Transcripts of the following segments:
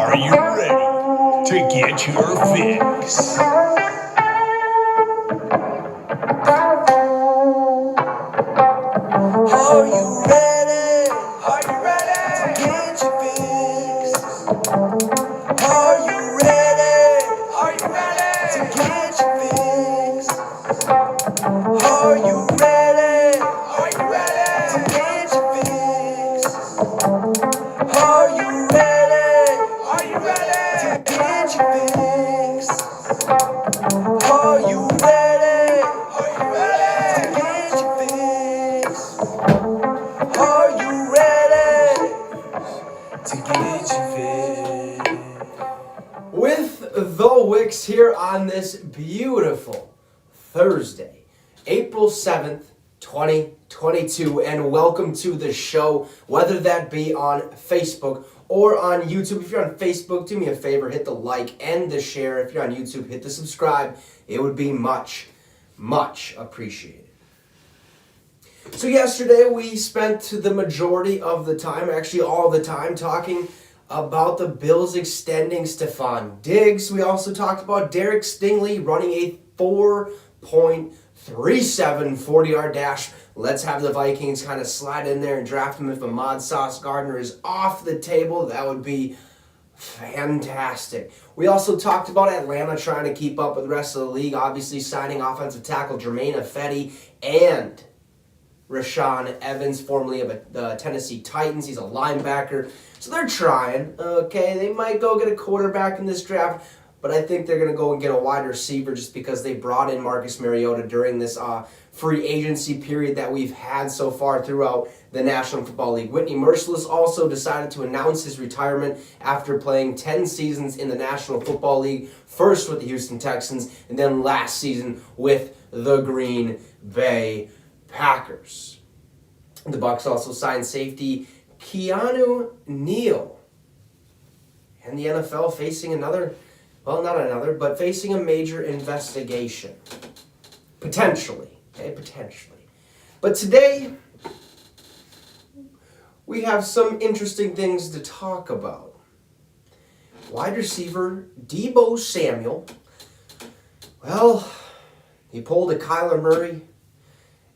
Are you ready to get your fix? Are you ready? Are you ready to get your fix? Are you ready? Are you ready to get your fix? Are you ready? Are you ready to get your fix? Are you ready? Are you ready to get your fix? Are you ready? Are you ready to get your fix? Are you ready to get your fix? With the Wicks here on this beautiful Thursday, April 7th, 2022, and welcome to the show, whether that be on Facebook or on YouTube. If you're on Facebook, do me a favor, hit the like and the share. If you're on YouTube, hit the subscribe. It would be much, much appreciated. So yesterday we spent the majority of the time, actually all the time, talking about the Bills extending Stephon Diggs. We also talked about Derek Stingley running a 4.37 40-yard dash. Let's have the Vikings kind of slide in there and draft him if Ahmad Sauce Gardner is off the table. That would be fantastic. We also talked about Atlanta trying to keep up with the rest of the league, obviously signing offensive tackle Jermaine Ifedi and Rashaan Evans, formerly of the Tennessee Titans. He's a linebacker. So they're trying, okay? They might go get a quarterback in this draft, but I think they're going to go and get a wide receiver just because they brought in Marcus Mariota during this free agency period that we've had so far throughout the National Football League. Whitney Mercilus also decided to announce his retirement after playing 10 seasons in the National Football League, first with the Houston Texans, and then last season with the Green Bay Packers. The Bucs also signed safety Keanu Neal. And the NFL facing facing a major investigation. Potentially. But today, we have some interesting things to talk about. Wide receiver Deebo Samuel. Well, he pulled a Kyler Murray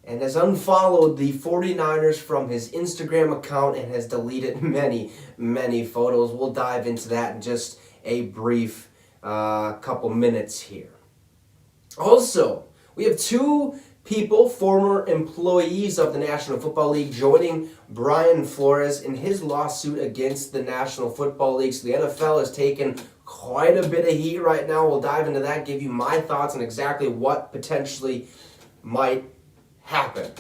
and has unfollowed the 49ers from his Instagram account and has deleted many, many photos. We'll dive into that in just a brief couple minutes here. Also, we have two people, former employees of the National Football League, joining Brian Flores in his lawsuit against the National Football League. So the NFL has taken quite a bit of heat right now. We'll dive into that, give you my thoughts on exactly what potentially might happen.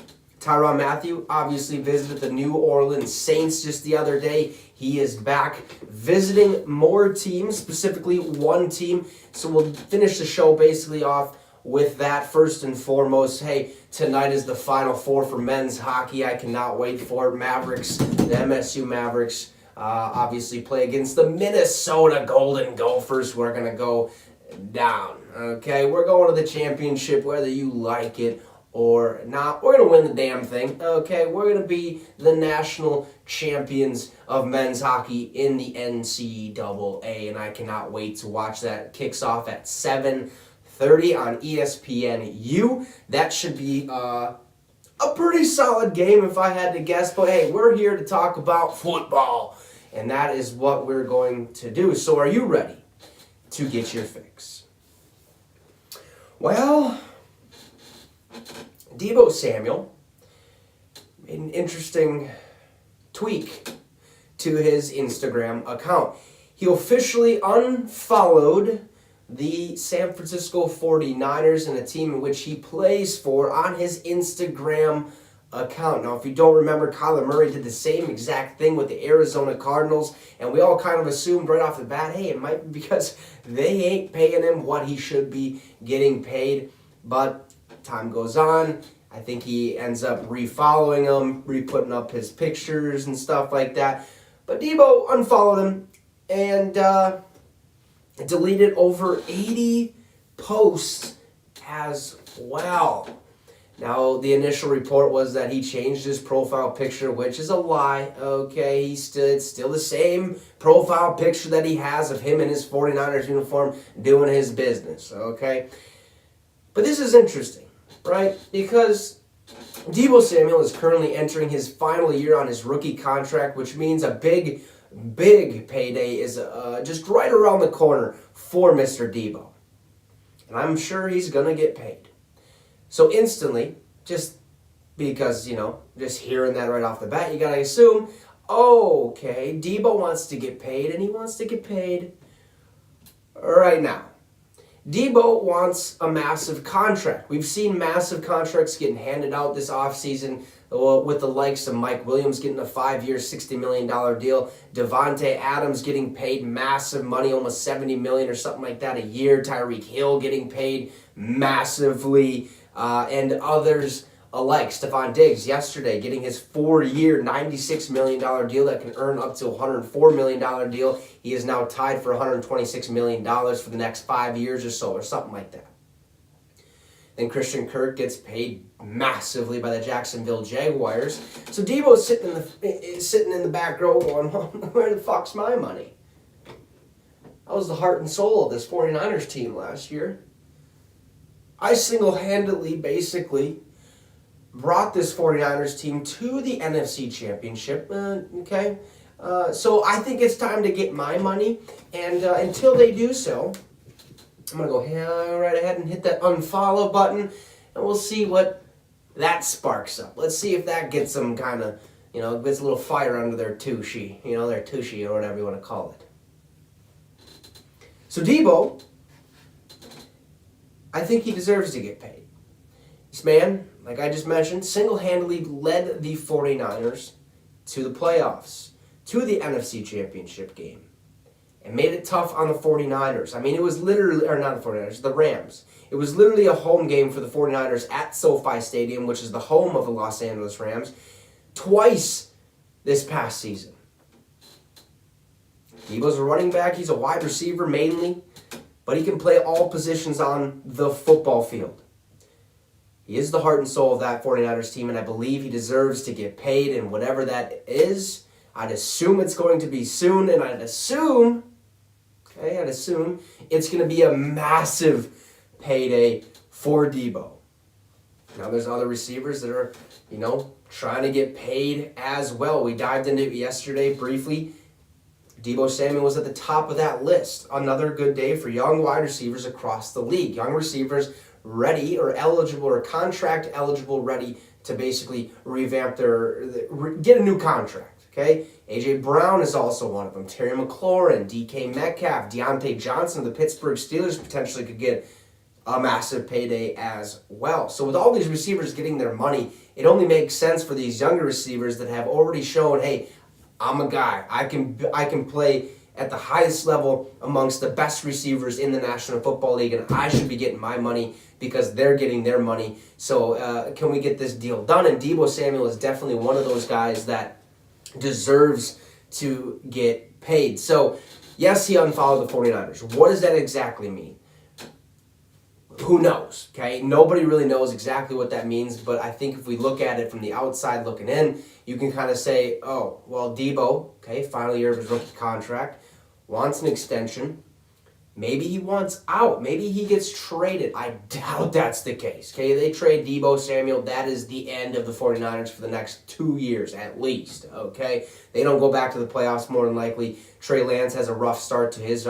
Tyrann Mathieu obviously visited the New Orleans Saints just the other day. He is back visiting more teams, specifically one team. So we'll finish the show basically off with that. First and foremost, hey, tonight is the Final Four for men's hockey. I cannot wait for it. Mavericks, the MSU Mavericks, obviously play against the Minnesota Golden Gophers, who are going to go down. Okay, we're going to the championship, whether you like it or not. We're going to win the damn thing, okay? We're going to be the national champions of men's hockey in the NCAA, and I cannot wait to watch that. It kicks off at 7:30 on ESPNU. That should be a pretty solid game if I had to guess, but hey, we're here to talk about football, and that is what we're going to do. So are you ready to get your fix? Well, Deebo Samuel made an interesting tweak to his Instagram account. He officially unfollowed the San Francisco 49ers and a team in which he plays for on his Instagram account. Now, if you don't remember, Kyler Murray did the same exact thing with the Arizona Cardinals, and we all kind of assumed right off the bat, hey, it might be because they ain't paying him what he should be getting paid, but time goes on. I think he ends up refollowing him, re-putting up his pictures and stuff like that. But Deebo unfollowed him and deleted over 80 posts as well. Now, the initial report was that he changed his profile picture, which is a lie, okay? It's still the same profile picture that he has of him in his 49ers uniform doing his business, okay? But this is interesting, right? Because Deebo Samuel is currently entering his final year on his rookie contract, which means a big payday is just right around the corner for Mr. Deebo. And I'm sure he's going to get paid. So instantly, just because, just hearing that right off the bat, you got to assume, okay, Deebo wants to get paid, and he wants to get paid right now. Deebo wants a massive contract. We've seen massive contracts getting handed out this offseason with the likes of Mike Williams getting a 5-year, $60 million deal. Devontae Adams getting paid massive money, almost $70 million or something like that a year. Tyreek Hill getting paid massively, and others alike. Stephon Diggs yesterday getting his 4-year, $96 million deal that can earn up to $104 million deal. He is now tied for $126 million for the next 5 years or so, or something like that. Then Christian Kirk gets paid massively by the Jacksonville Jaguars. So Deebo's sitting in the back row going, well, where the fuck's my money? I was the heart and soul of this 49ers team last year. I single-handedly, basically, brought this 49ers team to the NFC Championship, okay? So I think it's time to get my money, and until they do so, I'm going to go right ahead and hit that unfollow button, and we'll see what that sparks up. Let's see if that gets them kind of, gets a little fire under their tushy, their tushy or whatever you want to call it. So Deebo, I think he deserves to get paid. This man, like I just mentioned, single-handedly led the 49ers to the playoffs, to the NFC Championship game, and made it tough on the 49ers. I mean, it was literally, or not the 49ers, the Rams. It was literally a home game for the 49ers at SoFi Stadium, which is the home of the Los Angeles Rams, twice this past season. Deebo's a running back. He's a wide receiver mainly, but he can play all positions on the football field. He is the heart and soul of that 49ers team, and I believe he deserves to get paid, and whatever that is, I'd assume it's going to be soon, and I'd assume it's going to be a massive payday for Deebo. Now there's other receivers that are, trying to get paid as well. We dived into it yesterday briefly. Deebo Samuel was at the top of that list. Another good day for young wide receivers across the league. Young receivers ready or eligible or contract eligible, ready to basically revamp get a new contract. Okay, A.J. Brown is also one of them. Terry McLaurin, D.K. Metcalf, Deontay Johnson of the Pittsburgh Steelers potentially could get a massive payday as well. So with all these receivers getting their money, it only makes sense for these younger receivers that have already shown, hey, I'm a guy. I can play at the highest level amongst the best receivers in the National Football League, and I should be getting my money because they're getting their money. So can we get this deal done? And Deebo Samuel is definitely one of those guys that deserves to get paid. So, yes, he unfollowed the 49ers. What does that exactly mean? Who knows, okay? Nobody really knows exactly what that means, but I think if we look at it from the outside looking in, you can kind of say, oh, well, Deebo, okay, final year of his rookie contract, wants an extension. Maybe he wants out. Maybe he gets traded. I doubt that's the case, okay? They trade Deebo Samuel. That is the end of the 49ers for the next 2 years at least, okay? They don't go back to the playoffs more than likely. Trey Lance has a rough start to his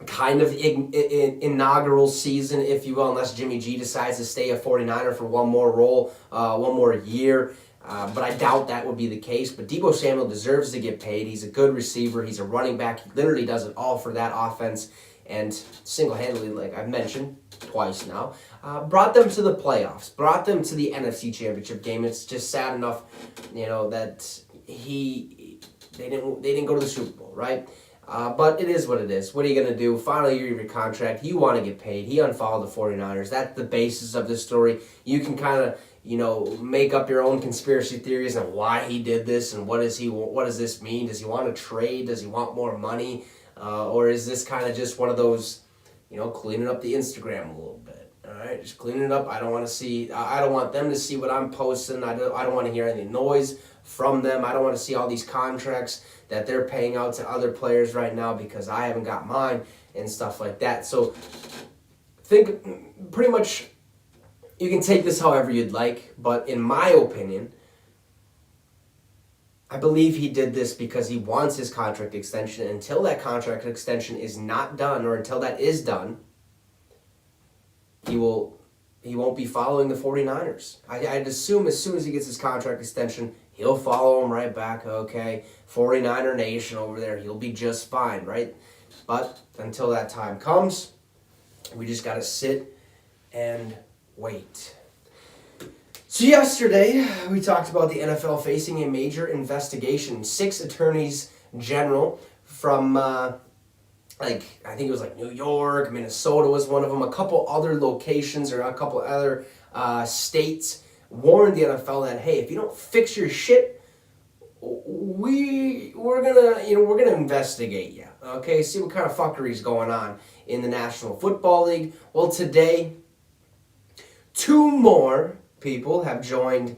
kind of inaugural season, if you will, unless Jimmy G decides to stay a 49er for one more year. But I doubt that would be the case. But Deebo Samuel deserves to get paid. He's a good receiver. He's a running back. He literally does it all for that offense. And single-handedly, like I've mentioned twice now, brought them to the playoffs, brought them to the NFC Championship game. It's just sad enough, that they didn't go to the Super Bowl, right? But it is what it is. What are you going to do? Final year of your contract. You want to get paid. He unfollowed the 49ers. That's the basis of this story. You can kind of, make up your own conspiracy theories on why he did this and what does this mean? Does he want to trade? Does he want more money? Or is this kind of just one of those, cleaning up the Instagram a little bit? All All right, just clean it up. I don't want them to see what I'm posting. I don't want to hear any noise from them. I don't want to see all these contracts that they're paying out to other players right now because I haven't got mine and stuff like that. So think pretty much you can take this however you'd like, but in my opinion, I believe he did this because he wants his contract extension. Until that contract extension is not done, or until that is done, he won't be following the 49ers. I'd assume as soon as he gets his contract extension, he'll follow him right back. Okay, 49er Nation over there, he'll be just fine, right? But until that time comes, we just got to sit and wait. So yesterday, we talked about the NFL facing a major investigation. 6 attorneys general from, I think it was like New York, Minnesota was one of them, a couple other locations or a couple other states warned the NFL that, hey, if you don't fix your shit, we're gonna investigate you. Okay, see what kind of fuckery is going on in the National Football League. Well, today, 2 more people have joined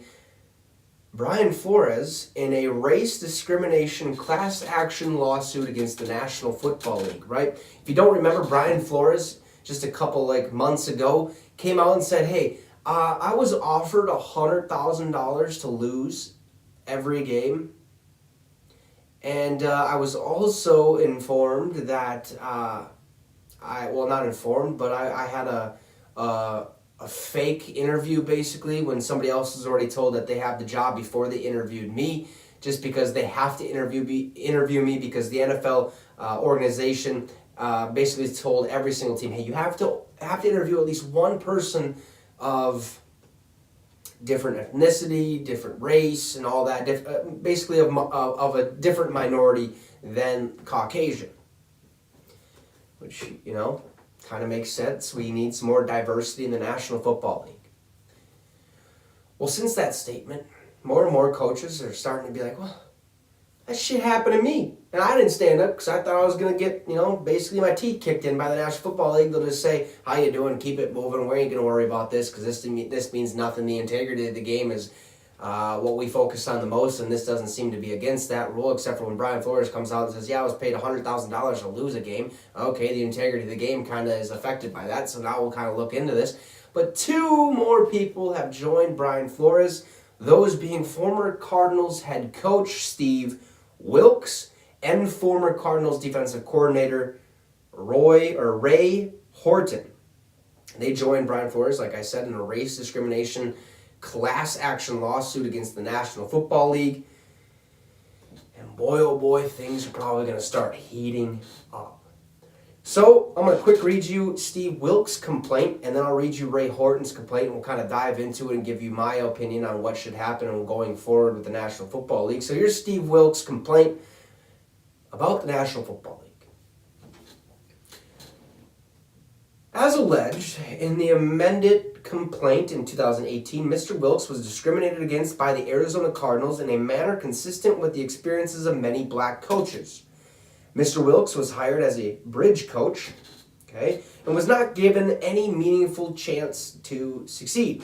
Brian Flores in a race discrimination class action lawsuit against the National Football League, right? If you don't remember, Brian Flores, just a couple months ago, came out and said, hey, I was offered $100,000 to lose every game. And I was also informed that, not informed, but I had a fake interview, basically, when somebody else was already told that they have the job before they interviewed me, just because they have to interview me because the NFL organization basically told every single team, hey, you have to interview at least one person of different ethnicity, different race, and all that, basically of a different minority than Caucasian, which, kind of makes sense. We need some more diversity in the National Football League. Well, since that statement, more and more coaches are starting to be like, well, that shit happened to me. And I didn't stand up because I thought I was going to get, basically my teeth kicked in by the National Football League. They'll just say, how you doing? Keep it moving. We ain't going to worry about this because this means nothing. The integrity of the game is what we focus on the most, and this doesn't seem to be against that rule, except for when Brian Flores comes out and says, yeah, I was paid $100,000 to lose a game. Okay, the integrity of the game kind of is affected by that, so now we'll kind of look into this. But 2 more people have joined Brian Flores, those being former Cardinals head coach Steve Wilkes and former Cardinals defensive coordinator Ray Horton. They joined Brian Flores, like I said, in a race discrimination class action lawsuit against the National Football League. And boy, oh boy, things are probably going to start heating up. So I'm going to quick read you Steve Wilkes' complaint, and then I'll read you Ray Horton's complaint, and we'll kind of dive into it and give you my opinion on what should happen and going forward with the National Football League. So here's Steve Wilkes' complaint about the National Football League. As alleged in the amended complaint in 2018, Mr. Wilkes was discriminated against by the Arizona Cardinals in a manner consistent with the experiences of many black coaches. Mr. Wilkes was hired as a bridge coach, and was not given any meaningful chance to succeed.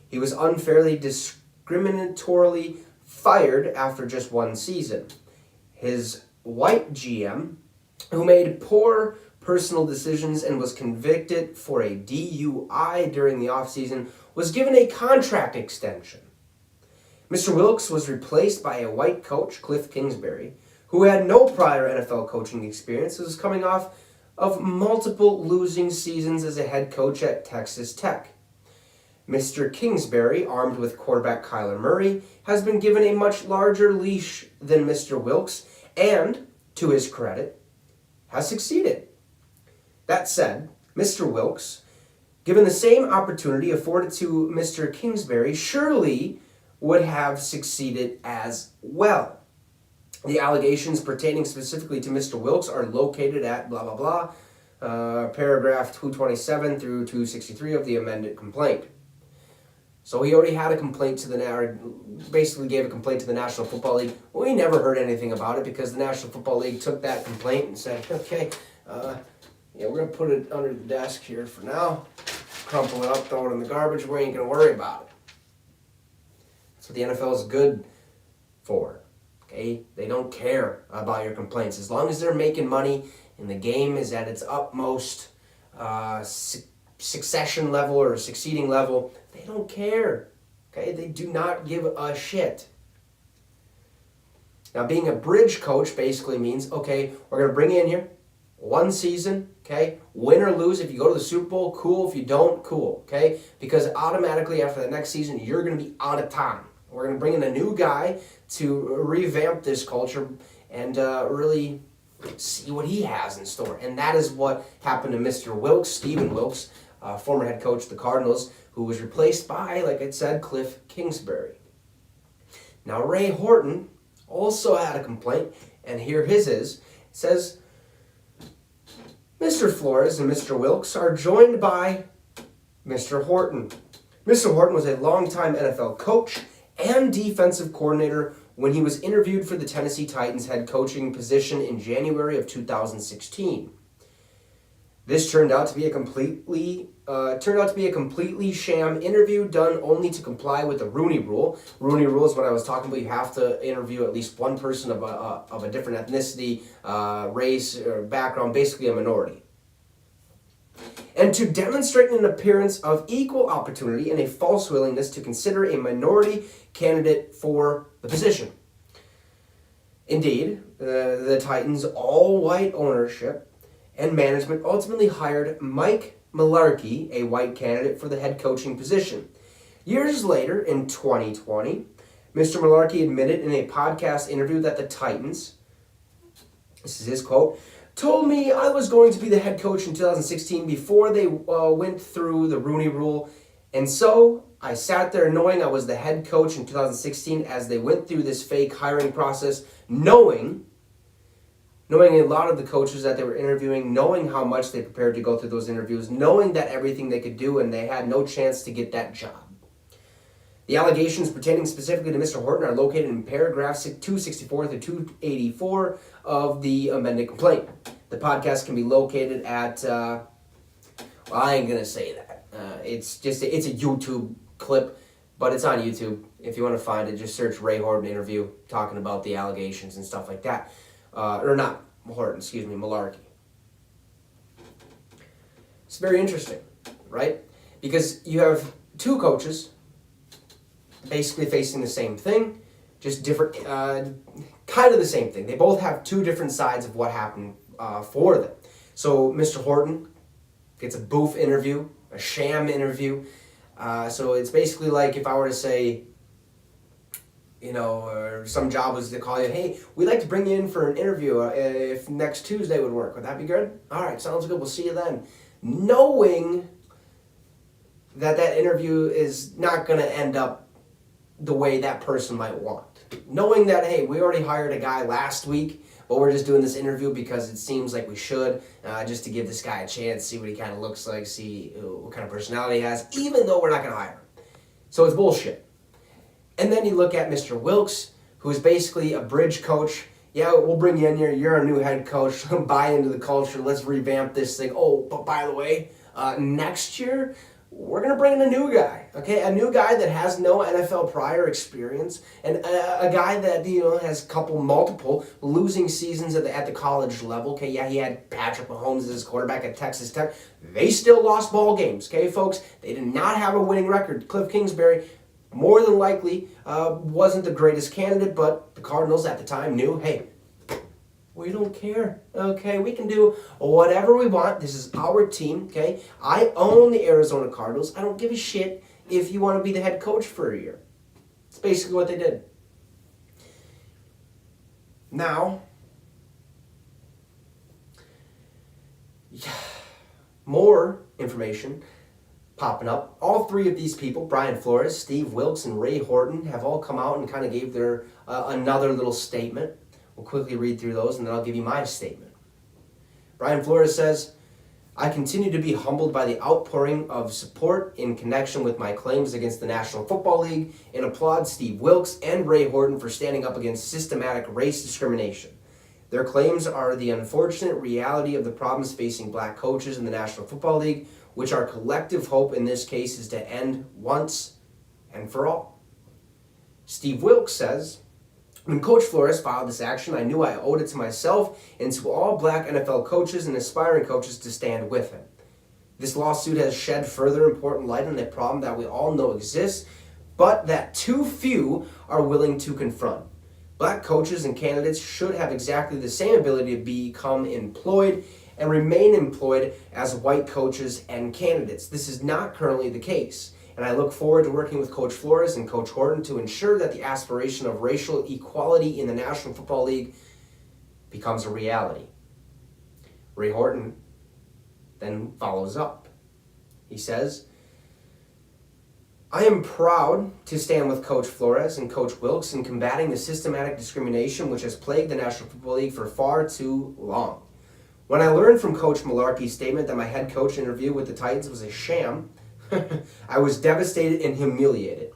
He was unfairly discriminatorily fired after just 1 season. His white GM, who made poor personal decisions and was convicted for a DUI during the offseason, was given a contract extension. Mr. Wilkes was replaced by a white coach, Cliff Kingsbury, who had no prior NFL coaching experience and was coming off of multiple losing seasons as a head coach at Texas Tech. Mr. Kingsbury, armed with quarterback Kyler Murray, has been given a much larger leash than Mr. Wilkes and, to his credit, has succeeded. That said, Mr. Wilkes, given the same opportunity afforded to Mr. Kingsbury, surely would have succeeded as well. The allegations pertaining specifically to Mr. Wilkes are located at blah, blah, blah, paragraph 227 through 263 of the amended complaint. So he already had a complaint to basically gave a complaint to the National Football League. We never heard anything about it because the National Football League took that complaint and said, okay, we're going to put it under the desk here for now. crumple it up, throw it in the garbage, we ain't going to worry about it. That's what the NFL is good for. Okay? They don't care about your complaints. As long as they're making money and the game is at its utmost succession level or succeeding level, they don't care. Okay? They do not give a shit. Now, being a bridge coach basically means, okay, we're going to bring you in here, one season, okay? Win or lose, if you go to the Super Bowl, cool. If you don't, cool, okay? Because automatically after the next season, you're going to be out of time. We're going to bring in a new guy to revamp this culture and really see what he has in store. And that is what happened to Mr. Wilkes, Stephen Wilkes, former head coach of the Cardinals, who was replaced by, like I said, Cliff Kingsbury. Now, Ray Horton also had a complaint, and here his is. It says, Mr. Flores and Mr. Wilkes are joined by Mr. Horton. Mr. Horton was a longtime NFL coach and defensive coordinator when he was interviewed for the Tennessee Titans head coaching position in January of 2016. This turned out to be a completely sham interview done only to comply with the Rooney Rule. Rooney Rule is what I was talking about. You have to interview at least one person of a different ethnicity, race, or background, basically a minority. And to demonstrate an appearance of equal opportunity and a false willingness to consider a minority candidate for the position. Indeed, the Titans' all-white ownership and management ultimately hired Mike Mularkey, a white candidate, for the head coaching position. Years later, in 2020, Mr. Mularkey admitted in a podcast interview that the Titans, this is his quote, told me I was going to be the head coach in 2016 before they went through the Rooney Rule, and so I sat there knowing I was the head coach in 2016 as they went through this fake hiring process, knowing a lot of the coaches that they were interviewing, knowing how much they prepared to go through those interviews, knowing that everything they could do and they had no chance to get that job. The allegations pertaining specifically to Mr. Horton are located in paragraphs 264 through 284 of the amended complaint. The podcast can be located at, well, I ain't going to say that. It's a YouTube clip, but it's on YouTube. If you want to find it, just search Ray Horton interview talking about the allegations and stuff like that. Or not Horton, excuse me, Mularkey. It's very interesting, right? Because you have two coaches basically facing the same thing, just different, kind of the same thing. They both have two different sides of what happened for them. So Mr. Horton gets a boof interview, a sham interview. So it's basically like if I were to say, or some job was to call you, hey, we'd like to bring you in for an interview if next Tuesday would work. Would that be good? All right, sounds good. We'll see you then. Knowing that interview is not going to end up the way that person might want. Knowing that, hey, we already hired a guy last week, but we're just doing this interview because it seems like we should, just to give this guy a chance, see what he kind of looks like, see what kind of personality he has, even though we're not going to hire him. So it's bullshit. And then you look at Mr. Wilkes, who is basically a bridge coach. Yeah, we'll bring you in here. You're a new head coach. Buy into the culture. Let's revamp this thing. Oh, but by the way, next year, we're going to bring in a new guy. Okay, a new guy that has no NFL prior experience. And a guy that, has multiple losing seasons at the college level. Okay, yeah, he had Patrick Mahomes as his quarterback at Texas Tech. They still lost ball games. Okay, folks, they did not have a winning record. Cliff Kingsbury, more than likely, wasn't the greatest candidate, but the Cardinals at the time knew, hey, we don't care, okay? We can do whatever we want. This is our team, okay? I own the Arizona Cardinals. I don't give a shit if you want to be the head coach for a year. It's basically what they did. Now, more information popping up. All three of these people, Brian Flores, Steve Wilkes, and Ray Horton, have all come out and kind of gave their another little statement. We'll quickly read through those, and then I'll give you my statement. Brian Flores says, I continue to be humbled by the outpouring of support in connection with my claims against the National Football League and applaud Steve Wilkes and Ray Horton for standing up against systematic race discrimination. Their claims are the unfortunate reality of the problems facing black coaches in the National Football League, which our collective hope in this case is to end once and for all. Steve Wilkes says, when Coach Flores filed this action, I knew I owed it to myself and to all black NFL coaches and aspiring coaches to stand with him. This lawsuit has shed further important light on a problem that we all know exists, but that too few are willing to confront. Black coaches and candidates should have exactly the same ability to become employed and remain employed as white coaches and candidates. This is not currently the case, and I look forward to working with Coach Flores and Coach Horton to ensure that the aspiration of racial equality in the National Football League becomes a reality. Ray Horton then follows up. He says, I am proud to stand with Coach Flores and Coach Wilkes in combating the systematic discrimination which has plagued the National Football League for far too long. When I learned from Coach Malarkey's statement that my head coach interview with the Titans was a sham, I was devastated and humiliated.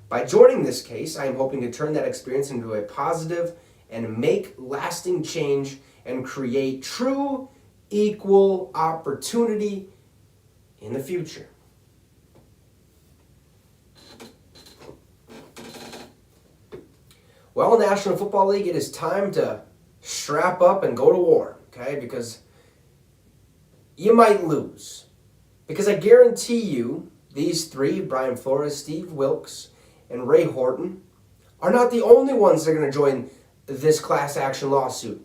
By joining this case, I am hoping to turn that experience into a positive and make lasting change and create true equal opportunity in the future. Well, National Football League, it is time to strap up and go to war, okay? Because you might lose. Because I guarantee you, these three, Brian Flores, Steve Wilkes, and Ray Horton, are not the only ones that are going to join this class action lawsuit.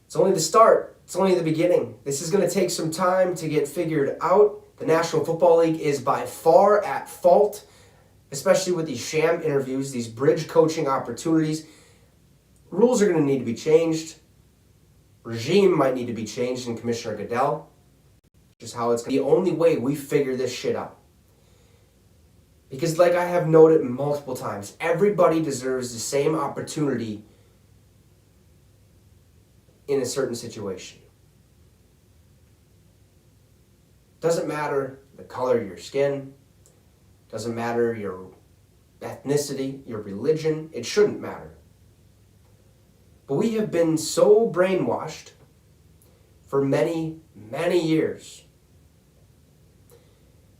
It's only the start. It's only the beginning. This is going to take some time to get figured out. The National Football League is by far at fault, especially with these sham interviews, these bridge coaching opportunities. Rules are going to need to be changed. Regime might need to be changed in Commissioner Goodell. Just how it's the only way we figure this shit out. Because like I have noted multiple times, everybody deserves the same opportunity in a certain situation. Doesn't matter the color of your skin, doesn't matter your ethnicity, your religion, it shouldn't matter. But we have been so brainwashed for many, many years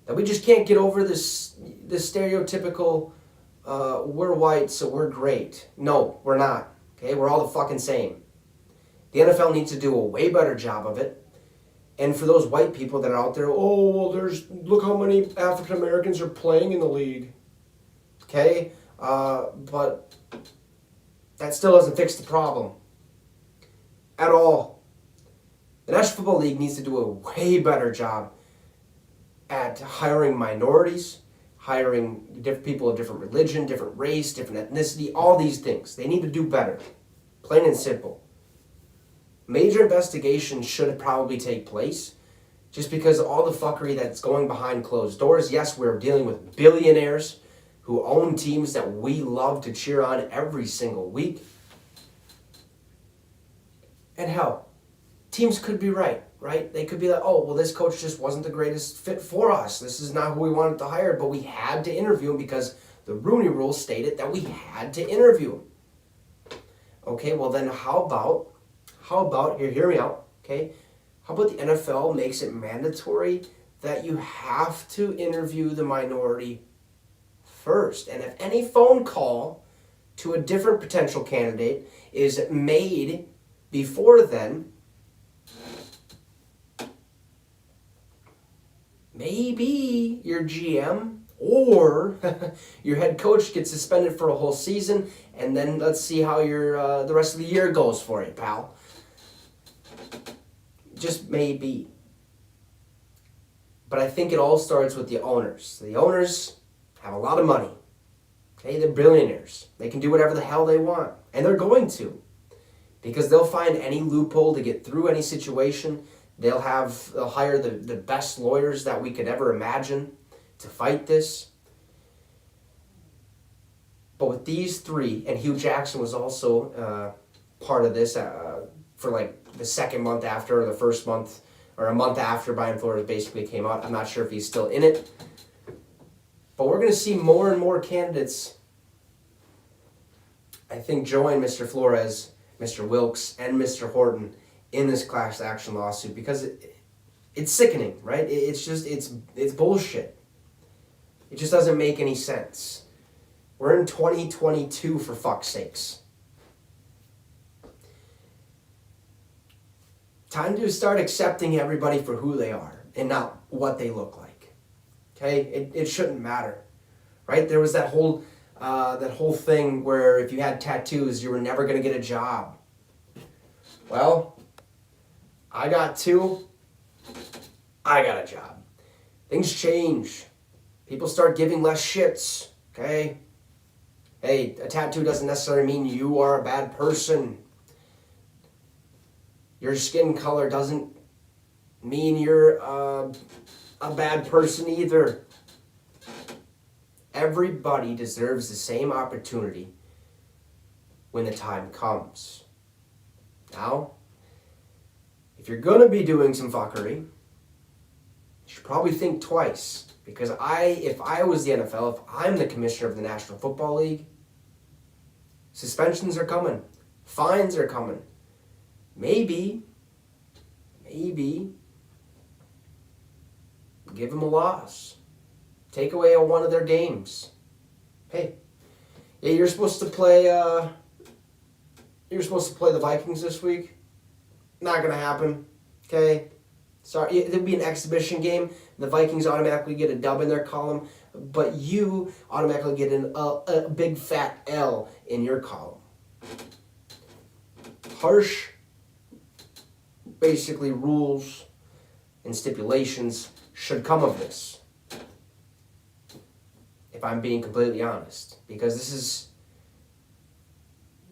that we just can't get over this stereotypical, we're white, so we're great. No, we're not. Okay, we're all the fucking same. The NFL needs to do a way better job of it. And for those white people that are out there, oh, well, look how many African Americans are playing in the league. Okay, but that still doesn't fix the problem at all. The National Football League needs to do a way better job at hiring minorities, hiring different people of different religion, different race, different ethnicity, all these things. They need to do better, plain and simple. Major investigations should probably take place just because of all the fuckery that's going behind closed doors. Yes, we're dealing with billionaires who own teams that we love to cheer on every single week. And hell, teams could be right? They could be like, oh, well, this coach just wasn't the greatest fit for us. This is not who we wanted to hire, but we had to interview him because the Rooney Rule stated that we had to interview him. Okay, well then how about, hear me out, okay? How about the NFL makes it mandatory that you have to interview the minority first? And if any phone call to a different potential candidate is made before then, maybe your GM or your head coach gets suspended for a whole season, and then let's see how the rest of the year goes for you, pal. Just maybe. But I think it all starts with the owners. The owners have a lot of money. Okay, they're billionaires. They can do whatever the hell they want. And they're going to. Because they'll find any loophole to get through any situation. They'll hire the best lawyers that we could ever imagine to fight this. But with these three, and Hugh Jackson was also part of this for like the second month after, or the first month, or a month after Brian Flores basically came out. I'm not sure if he's still in it. But we're going to see more and more candidates I think join Mr. Flores, Mr. Wilkes, and Mr. Horton in this class action lawsuit because it's sickening, right? It's bullshit. It just doesn't make any sense. We're in 2022, for fuck's sakes. Time to start accepting everybody for who they are and not what they look like. Okay? It shouldn't matter. Right? There was that whole thing where if you had tattoos, you were never going to get a job. Well, I got two. I got a job. Things change. People start giving less shits. Okay? Hey, a tattoo doesn't necessarily mean you are a bad person. Your skin color doesn't mean you're a bad person either. Everybody deserves the same opportunity when the time comes. Now, if you're going to be doing some fuckery, you should probably think twice. Because if I was the NFL, if I'm the commissioner of the National Football League, suspensions are coming. Fines are coming. Maybe, give them a loss. Take away one of their games. Hey, yeah, you're supposed to play the Vikings this week. Not gonna happen. Okay, sorry. It'll be an exhibition game. The Vikings automatically get a dub in their column, but you automatically get a big fat L in your column. Harsh, basically, rules and stipulations should come of this. If I'm being completely honest, because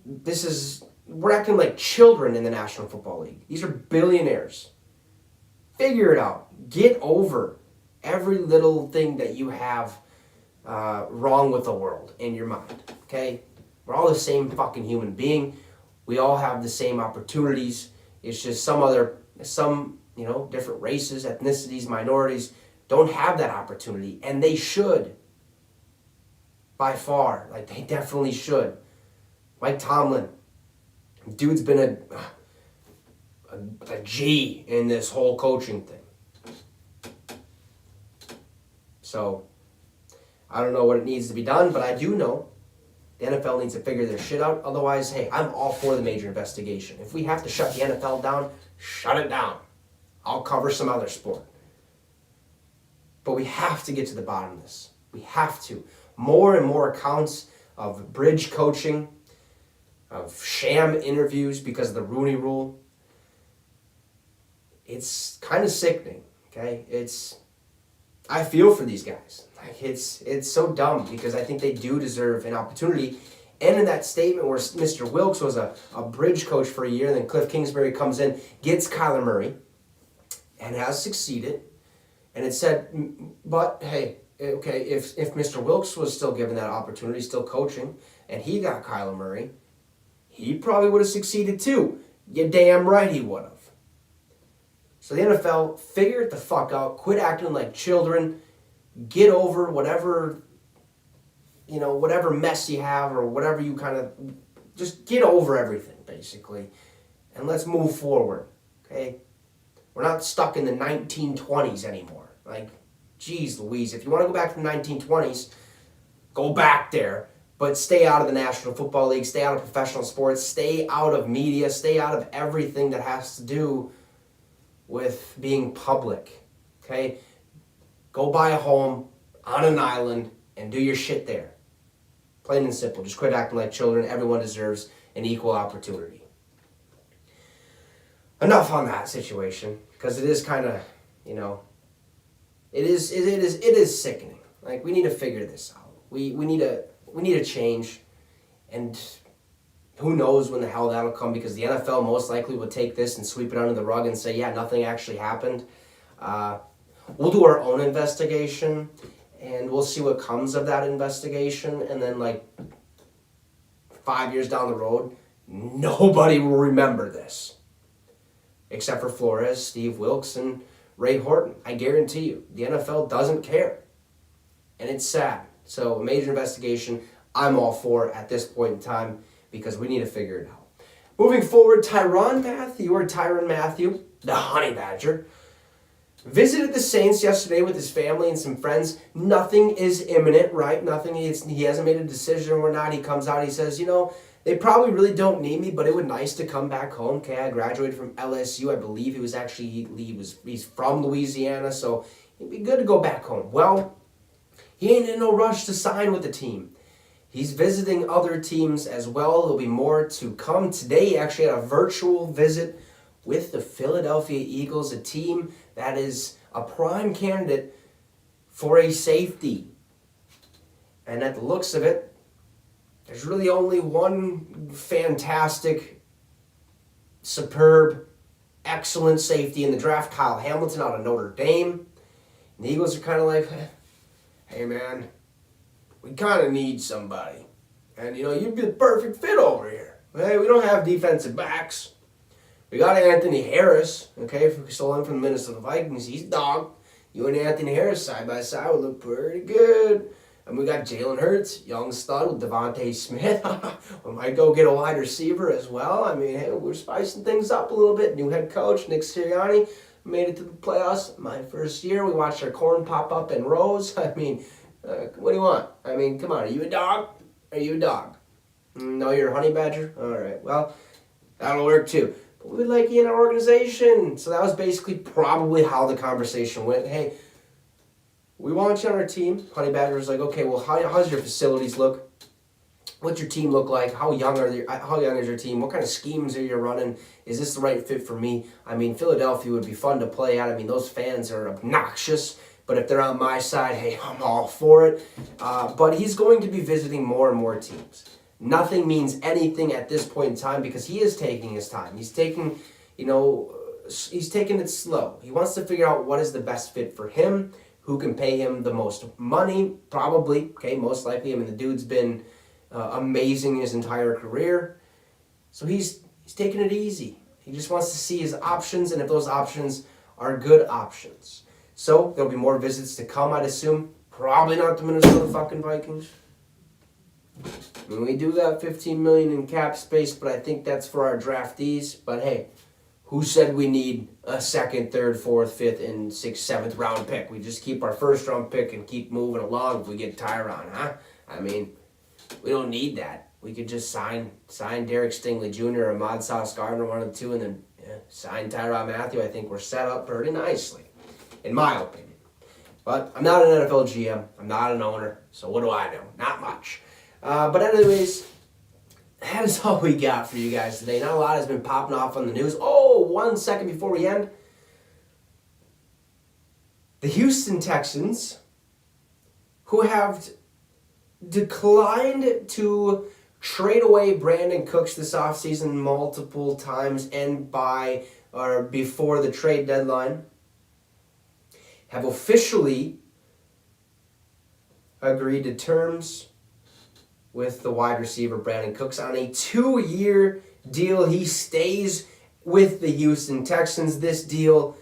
this is we're acting like children in the National Football League. These are billionaires. Figure it out. Get over every little thing that you have wrong with the world in your mind. Okay? We're all the same fucking human being. We all have the same opportunities. It's just some different races, ethnicities, minorities don't have that opportunity, and they should. By far, they definitely should. Mike Tomlin, dude's been a G in this whole coaching thing. So, I don't know what it needs to be done, but I do know the NFL needs to figure their shit out. Otherwise, hey, I'm all for the major investigation. If we have to shut the NFL down, shut it down. I'll cover some other sport. But we have to get to the bottom of this. We have to. More and more accounts of bridge coaching, of sham interviews because of the Rooney Rule. It's kind of sickening, okay? I feel for these guys. It's so dumb because I think they do deserve an opportunity. And in that statement where Mr. Wilkes was a bridge coach for a year, and then Cliff Kingsbury comes in, gets Kyler Murray, and has succeeded. And it said, but hey, okay, if Mr. Wilkes was still given that opportunity, still coaching, and he got Kyler Murray, he probably would have succeeded too. You're damn right he would have. So the NFL, figure it the fuck out, quit acting like children, get over whatever mess you have or whatever you just get over everything, basically, and let's move forward, okay? We're not stuck in the 1920s anymore. Geez Louise, if you want to go back to the 1920s, go back there, but stay out of the National Football League, stay out of professional sports, stay out of media, stay out of everything that has to do with being public, okay? Go buy a home on an island and do your shit there. Plain and simple. Just quit acting like children. Everyone deserves an equal opportunity. Enough on that situation, because it is kind of, it is sickening. We need to figure this out. We need a change, and who knows when the hell that'll come, because the NFL most likely will take this and sweep it under the rug and say, yeah, nothing actually happened. We'll do our own investigation, and we'll see what comes of that investigation, and then 5 years down the road, nobody will remember this. Except for Flores, Steve Wilkes, and Ray Horton. I guarantee you, the NFL doesn't care. And it's sad. So a major investigation, I'm all for at this point in time. because we need to figure it out. Moving forward, Tyrann Mathieu, the Honey Badger, visited the Saints yesterday with his family and some friends. Nothing is imminent, right? He hasn't made a decision or not. He comes out, he says, they probably really don't need me, but it would be nice to come back home. Okay, I graduated from LSU. I believe he's from Louisiana, so it'd be good to go back home. Well, he ain't in no rush to sign with the team. He's visiting other teams as well. There'll be more to come. Today, he actually had a virtual visit with the Philadelphia Eagles, a team that is a prime candidate for a safety. And at the looks of it, there's really only one fantastic, superb, excellent safety in the draft, Kyle Hamilton out of Notre Dame. And the Eagles are kind of like, hey man, we kind of need somebody. And you'd be the perfect fit over here. Hey, we don't have defensive backs. We got Anthony Harris, okay, if we stole him from the Minnesota Vikings. He's dog. You and Anthony Harris side by side would look pretty good. And we got Jalen Hurts, young stud with Devontae Smith. We might go get a wide receiver as well. I mean, hey, we're spicing things up a little bit. New head coach, Nick Sirianni, made it to the playoffs my first year. We watched our corn pop up in rows. I mean, what do you want? I mean, come on, are you a dog? Are you a dog? No, you're a honey badger? All right, well, that'll work too. But we'd like you in our organization. So that was basically probably how the conversation went. Hey, we want you on our team. Honey Badger was like, okay, well, how's your facilities look? What's your team look like? How young is your team? What kind of schemes are you running? Is this the right fit for me? I mean, Philadelphia would be fun to play at. I mean, those fans are obnoxious. But if they're on my side, hey, I'm all for it. But he's going to be visiting more and more teams. Nothing means anything at this point in time because he is taking his time. He's taking it slow. He wants to figure out what is the best fit for him, who can pay him the most money, probably, okay, most likely. I mean, the dude's been amazing his entire career. So he's taking it easy. He just wants to see his options, and if those options are good options. So there'll be more visits to come, I'd assume. Probably not the Minnesota fucking Vikings. I mean, we do got $15 million in cap space, but I think that's for our draftees. But hey, who said we need a second, third, fourth, fifth, and sixth, seventh round pick? We just keep our first round pick and keep moving along if we get Tyrann, huh? I mean, we don't need that. We could just sign Derek Stingley Jr. or Ahmad Sauce Gardner, one of the two, and then sign Tyrann Mathieu. I think we're set up pretty nicely, in my opinion. But I'm not an NFL GM. I'm not an owner. So what do I know? Not much. But anyways, that is all we got for you guys today. Not a lot has been popping off on the news. Oh, 1 second before we end. The Houston Texans, who have declined to trade away Brandon Cooks this offseason multiple times and by or before the trade deadline, have officially agreed to terms with the wide receiver Brandon Cooks on a 2-year deal. He stays with the Houston Texans. This deal,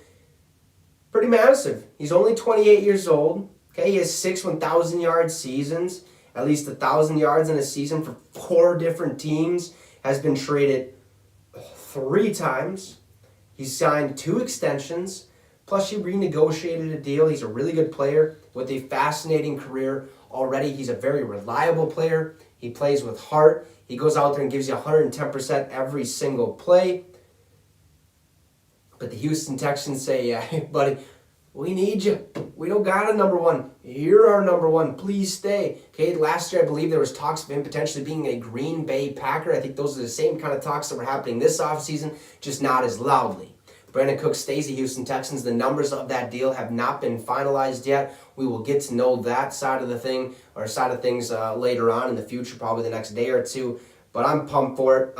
pretty massive. He's only 28 years old. Okay, he has 6 1,000-yard seasons, at least 1,000 yards in a season for 4 different teams. Has been traded 3 times. He's signed 2 extensions. Plus, he renegotiated a deal. He's a really good player with a fascinating career already. He's a very reliable player. He plays with heart. He goes out there and gives you 110% every single play. But the Houston Texans say, yeah, hey, buddy, we need you. We don't got a number one. You're our number one. Please stay. Okay, last year I believe there was talks of him potentially being a Green Bay Packer. I think those are the same kind of talks that were happening this offseason, just not as loudly. Brandon Cooks stays at Houston Texans. The numbers of that deal have not been finalized yet. We will get to know that side of the thing, or side of things later on in the future, probably the next day or two. But I'm pumped for it.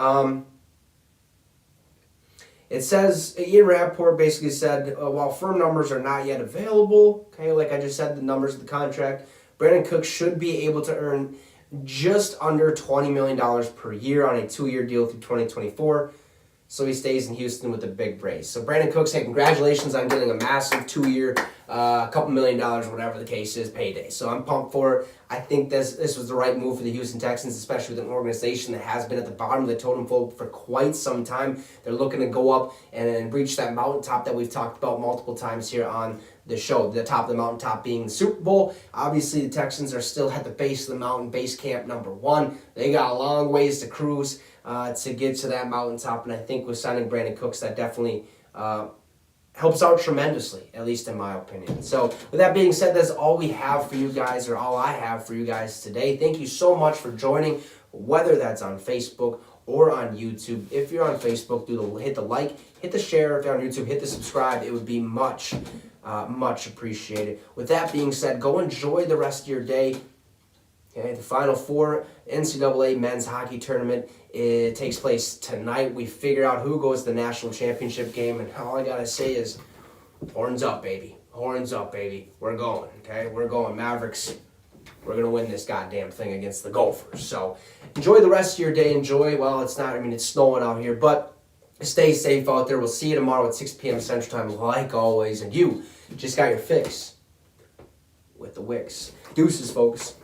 It says, Ian Rappaport basically said, while firm numbers are not yet available, okay, like I just said, the numbers of the contract, Brandon Cooks should be able to earn just under $20 million per year on a 2-year deal through 2024. so he stays in Houston with a big brace. So Brandon Cooks, hey, congratulations on getting a massive 2-year, couple $1 million, whatever the case is, payday. So I'm pumped for it. I think this was the right move for the Houston Texans, especially with an organization that has been at the bottom of the totem pole for quite some time. They're looking to go up and reach that mountaintop that we've talked about multiple times here on the show. The top of the mountaintop being the Super Bowl. Obviously, the Texans are still at the base of the mountain, base camp number 1. They got a long ways to cruise to get to that mountaintop, and I think with signing Brandon Cooks, that definitely helps out tremendously, at least in my opinion. So with that being said, that's all we have for you guys, or all I have for you guys today. Thank you so much for joining, whether that's on Facebook or on YouTube. If you're on Facebook, hit the like, hit the share. If you're on YouTube, hit the subscribe. It would be much appreciated. With that being said, go enjoy the rest of your day. Okay, the Final Four NCAA men's hockey tournament, it takes place tonight. We figure out who goes to the national championship game, and all I gotta say is, horns up, baby. Horns up, baby. We're going, okay? We're going. Mavericks, we're gonna win this goddamn thing against the Gophers. So enjoy the rest of your day. Enjoy, well, it's not, I mean, it's snowing out here, but stay safe out there. We'll see you tomorrow at 6 p.m. Central Time, like always, and you just got your fix with the Wicks. Deuces, folks.